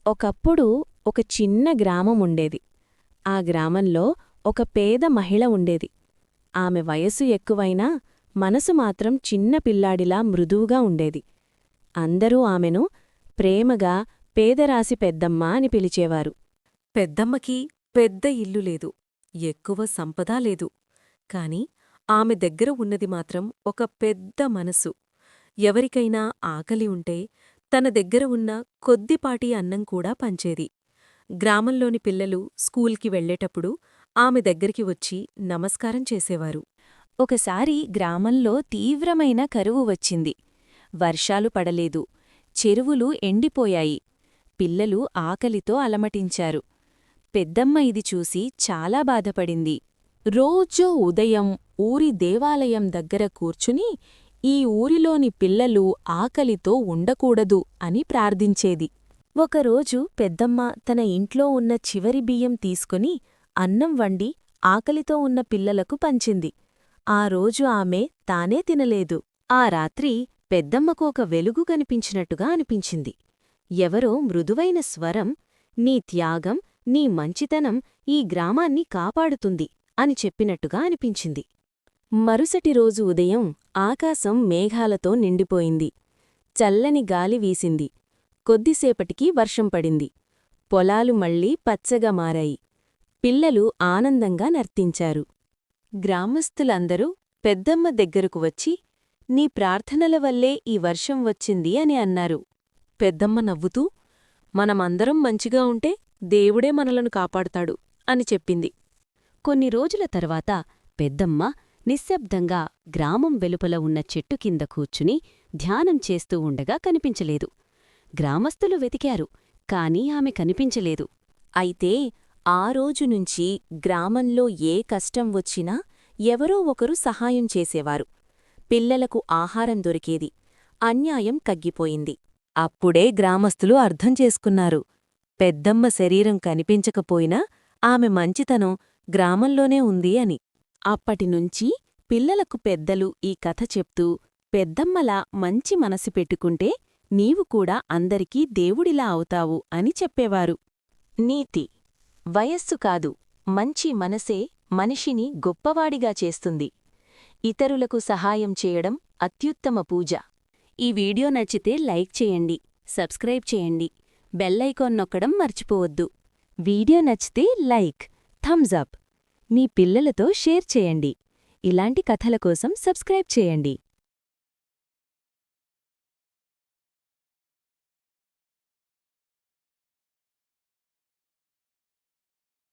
ఒకప్పుడు ఒక చిన్న గ్రామముండేది. ఆ గ్రామంలో ఒక పేద మహిళ ఉండేది. ఆమె వయసు ఎక్కువైనా మనసు మాత్రం చిన్న పిల్లాడిలా మృదువుగా ఉండేది. అందరూ ఆమెను ప్రేమగా పేదరాసి పెద్దమ్మ అని పిలిచేవారు. పెద్దమ్మకి పెద్ద ఇల్లు లేదు, ఎక్కువ సంపద లేదు. కాని ఆమె దగ్గర ఉన్నది మాత్రం ఒక పెద్ద మనసు. ఎవరికైనా ఆకలి ఉంటే తన దగ్గర ఉన్న కొద్దిపాటి అన్నం కూడా పంచేది. గ్రామంలోని పిల్లలు స్కూల్కి వెళ్లేటప్పుడు ఆమె దగ్గరికి వచ్చి నమస్కారం చేసేవారు. ఒకసారి గ్రామంలో తీవ్రమైన కరువు వచ్చింది. వర్షాలు పడలేదు. చెరువులు ఎండిపోయాయి. పిల్లలు ఆకలితో అలమటించారు. పెద్దమ్మ ఇది చూసి చాలా బాధపడింది. రోజూ ఉదయం ఊరి దేవాలయం దగ్గర కూర్చుని ఈ ఊరిలోని పిల్లలు ఆకలితో ఉండకూడదు అని ప్రార్థించేది. ఒకరోజు పెద్దమ్మ తన ఇంట్లో ఉన్న చివరి బియ్యం తీసుకుని అన్నం వండి ఆకలితో ఉన్న పిల్లలకు పంచింది. ఆ రోజు ఆమె తానే తినలేదు. ఆ రాత్రి పెద్దమ్మకు ఒక వెలుగు కనిపించినట్టుగా అనిపించింది. ఎవరో మృదువైన స్వరం, నీ త్యాగం, నీ మంచితనం ఈ గ్రామాన్ని కాపాడుతుంది అని చెప్పినట్టుగా అనిపించింది. మరుసటి రోజు ఉదయం ఆకాశం మేఘాలతో నిండిపోయింది. చల్లని గాలి వీసింది. కొద్దిసేపటికి వర్షం పడింది. పొలాలు మళ్లీ పచ్చగా మారాయి. పిల్లలు ఆనందంగా నర్తించారు. గ్రామస్థులందరూ పెద్దమ్మ దగ్గరకు వచ్చి, నీ ప్రార్థనల వల్లే ఈ వర్షం వచ్చింది అని అన్నారు. పెద్దమ్మ నవ్వుతూ, మనమందరం మంచిగా ఉంటే దేవుడే మనలను కాపాడుతాడు అని చెప్పింది. కొన్ని రోజుల తర్వాత పెద్దమ్మ నిశ్శబ్దంగా గ్రామం వెలుపల ఉన్న చెట్టు కింద కూర్చుని ధ్యానం చేస్తూ ఉండగా కనిపించలేదు. గ్రామస్థులు వెతికారు, కాని ఆమె కనిపించలేదు. అయితే ఆ రోజునుంచి గ్రామంలో ఏ కష్టం వచ్చినా ఎవరో ఒకరు సహాయం చేసేవారు. పిల్లలకు ఆహారం దొరికేది. అన్యాయం తగ్గిపోయింది. అప్పుడే గ్రామస్థులు అర్థం చేసుకున్నారు. పెద్దమ్మ శరీరం కనిపించకపోయినా ఆమె మంచితనం గ్రామంలోనే ఉంది అని. అప్పటినుంచి పిల్లలకు పెద్దలు ఈ కథ చెప్తూ, పెద్దమ్మలా మంచి మనసు పెట్టుకుంటే నీవు కూడా అందరికీ దేవుడిలా అవుతావు అని చెప్పేవారు. నీతి: వయస్సు కాదు, మంచి మనసే మనిషిని గొప్పవాడిగా చేస్తుంది. ఇతరులకు సహాయం చేయడం అత్యుత్తమ పూజ. ఈ వీడియో నచ్చితే లైక్ చేయండి, సబ్స్క్రైబ్ చేయండి, బెల్ ఐకాన్ నొక్కడం మర్చిపోవద్దు. వీడియో నచ్చితే లైక్, థమ్స్ అప్. మీ పిల్లలతో షేర్ చేయండి. ఇలాంటి కథల కోసం సబ్స్క్రైబ్ చేయండి.